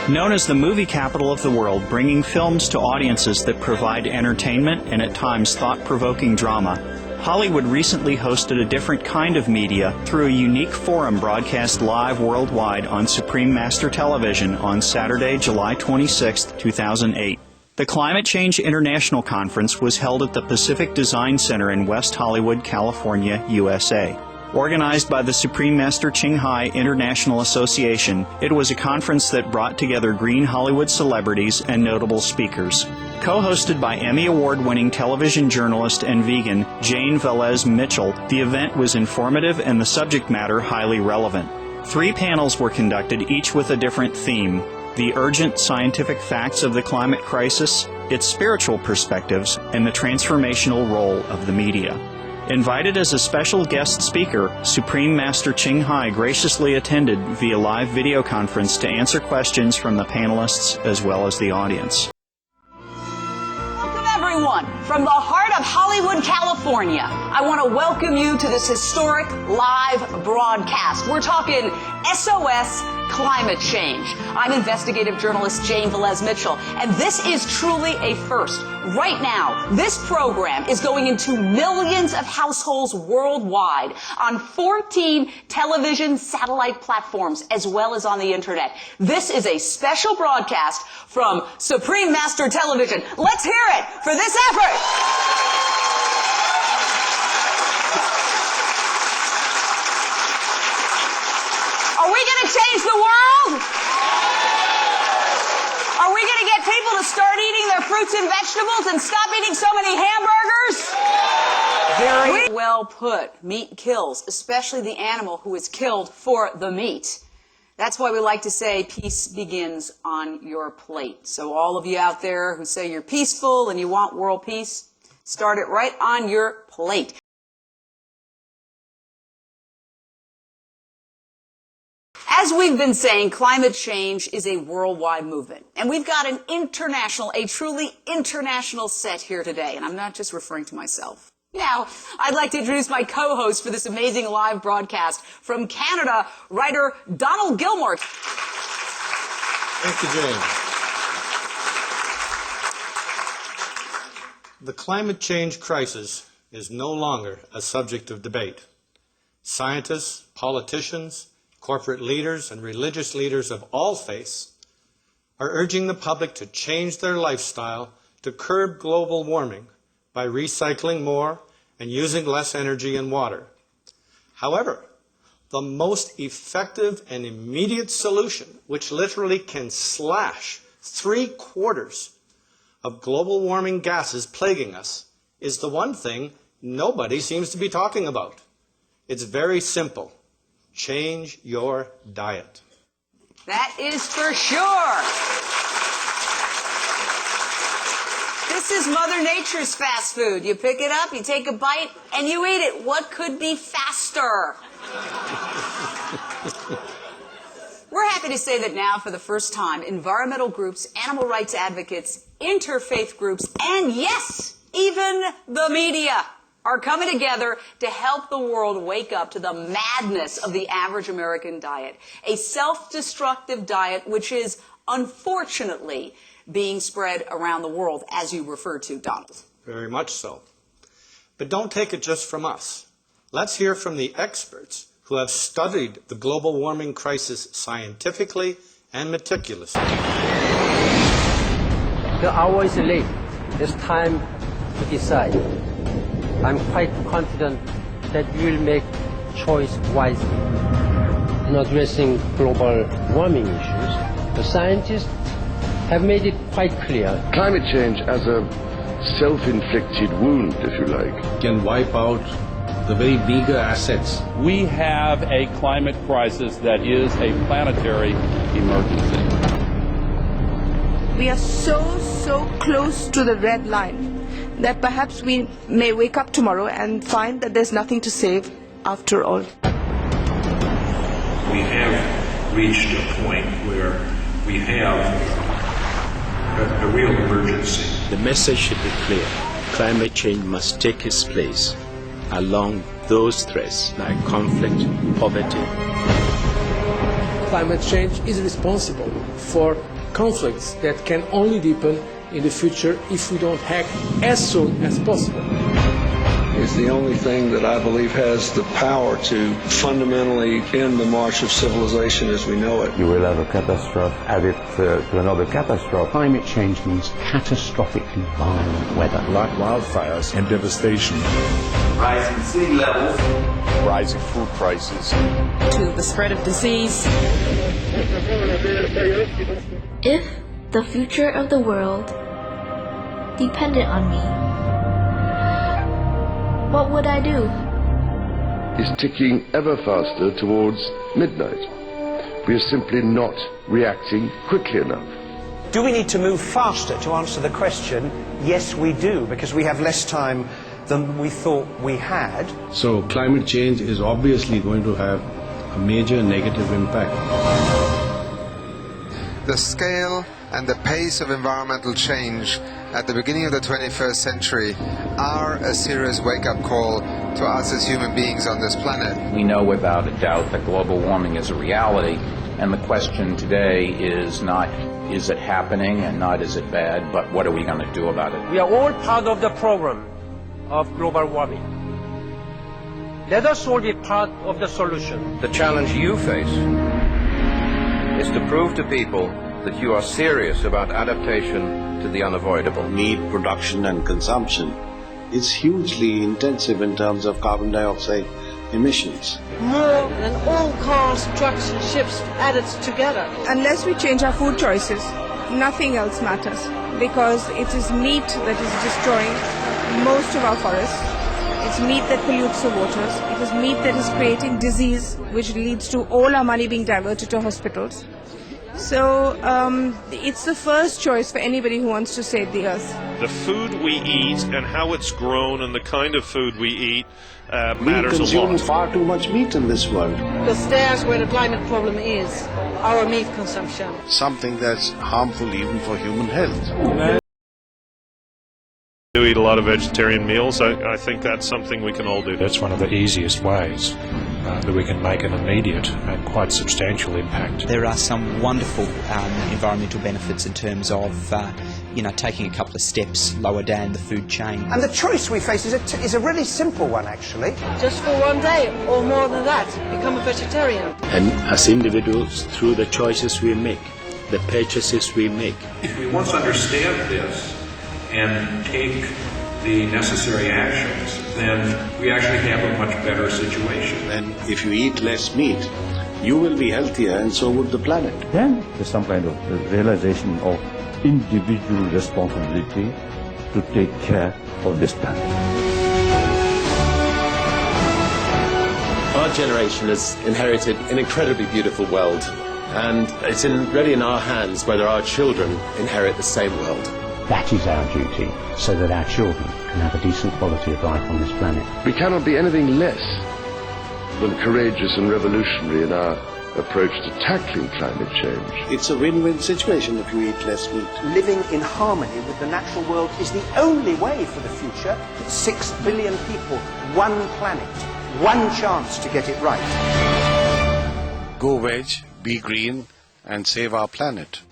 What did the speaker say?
Known as the movie capital of the world, bringing films to audiences that provide entertainment and at times thought-provoking drama, Hollywood recently hosted a different kind of media through a unique forum broadcast live worldwide on Supreme Master Television on Saturday, July 26, 2008. The Climate Change International Conference was held at the Pacific Design Center in West Hollywood, California, USA. Organized by the Supreme Master Ching Hai International Association, it was a conference that brought together green Hollywood celebrities and notable speakers. Co-hosted by Emmy Award-winning television journalist and vegan Jane Velez Mitchell, the event was informative and the subject matter highly relevant. 3 panels were conducted, each with a different theme: the urgent scientific facts of the climate crisis, its spiritual perspectives, and the transformational role of the media. Invited as a special guest speaker, Supreme Master Ching Hai graciously attended via live video conference to answer questions from the panelists as well as the audience. Welcome everyone from the heart of Hollywood, California. I want to welcome you to this historic live broadcast. We're talking SOS climate change. I'm investigative journalist Jane Velez Mitchell, and this is truly a first. Right now, this program is going into millions of households worldwide on 14 television satellite platforms as well as on the internet. This is a special broadcast from Supreme Master Television. Let's hear it for this effort. Are we going to change the world? Are we going to get people to start eating their fruits and vegetables and stop eating so many hamburgers? Very well put. Meat kills, especially the animal who is killed for the meat. That's why we like to say peace begins on your plate. So all of you out there who say you're peaceful and you want world peace, start it right on your plate. As we've been saying, climate change is a worldwide movement. And we've got an international, a truly international set here today. And I'm not just referring to myself. Now, I'd like to introduce my co-host for this amazing live broadcast from Canada, writer Donald Gilmore. Thank you, Jane. The climate change crisis is no longer a subject of debate. Scientists, politicians, corporate leaders, and religious leaders of all faiths are urging the public to change their lifestyle to curb global warming by recycling more and using less energy and water. However, the most effective and immediate solution, which literally can slash 3/4 of global warming gases plaguing us, is the one thing nobody seems to be talking about. It's very simple. Change your diet. That is for sure. This is Mother Nature's fast food. You pick it up, you take a bite, and you eat it. What could be faster? We're happy to say that now, for the first time, environmental groups, animal rights advocates, interfaith groups, and yes, even the media are coming together to help the world wake up to the madness of the average American diet. A self-destructive diet which is, unfortunately, being spread around the world, as you referred to, Donald. Very much so. But don't take it just from us. Let's hear from the experts who have studied the global warming crisis scientifically and meticulously. The hour is late. It's time to decide. I'm quite confident that we will make choice wisely. In addressing global warming issues, the scientists have made it quite clear. Climate change as a self-inflicted wound, if you like, can wipe out the very meager assets. We have a climate crisis that is a planetary emergency. We are so close to the red line that perhaps we may wake up tomorrow and find that there's nothing to save after all. We have reached a point where we have a real emergency. The message should be clear. Climate change must take its place along those threats like conflict, poverty. Climate change is responsible for conflicts that can only deepen in the future if we don't act as soon as possible. It's the only thing that I believe has the power to fundamentally end the march of civilization as we know it. You will have a catastrophe added to another catastrophe. Climate change means catastrophically violent weather. Like wildfires and devastation. Rising sea levels. Rising food prices. To the spread of disease. If the future of the world depended on me, what would I do? Is ticking ever faster towards midnight. We are simply not reacting quickly enough. Do we need to move faster to answer the question? Yes, we do, because we have less time than we thought we had. So climate change is obviously going to have a major negative impact. The scale and the pace of environmental change at the beginning of the 21st century are a serious wake-up call to us as human beings on this planet. We know without a doubt that global warming is a reality, and the question today is not is it happening and not is it bad, but what are we going to do about it? We are all part of the program of global warming. Let us all be part of the solution. The challenge you face is to prove to people that you are serious about adaptation to the unavoidable. Meat production and consumption is hugely intensive in terms of carbon dioxide emissions. More than all cars, trucks and ships added together. Unless we change our food choices, nothing else matters, because it is meat that is destroying most of our forests. It's meat that pollutes the waters. It is meat that is creating disease, which leads to all our money being diverted to hospitals. So it's the first choice for anybody who wants to save the earth. The food we eat and how it's grown and the kind of food we eat matters a lot. We consume far too much meat in this world. Because there's where the climate problem is, our meat consumption. Something that's harmful even for human health. Do eat a lot of vegetarian meals. I think that's something we can all do. That's one of the easiest ways that we can make an immediate and quite substantial impact. There are some wonderful environmental benefits in terms of taking a couple of steps lower down the food chain. And the choice we face is a really simple one, actually. Just for one day or more than that, become a vegetarian. And as individuals, through the choices we make, the purchases we make. If we once understand this and take the necessary actions, then we actually have a much better situation. And if you eat less meat, you will be healthier and so would the planet. Then there's some kind of realization of individual responsibility to take care of this planet. Our generation has inherited an incredibly beautiful world, and it's really in our hands whether our children inherit the same world. That is our duty, so that our children can have a decent quality of life on this planet. We cannot be anything less than courageous and revolutionary in our approach to tackling climate change. It's a win-win situation if you eat less meat. Living in harmony with the natural world is the only way for the future. 6 billion people, one planet, one chance to get it right. Go veg, be green, and save our planet.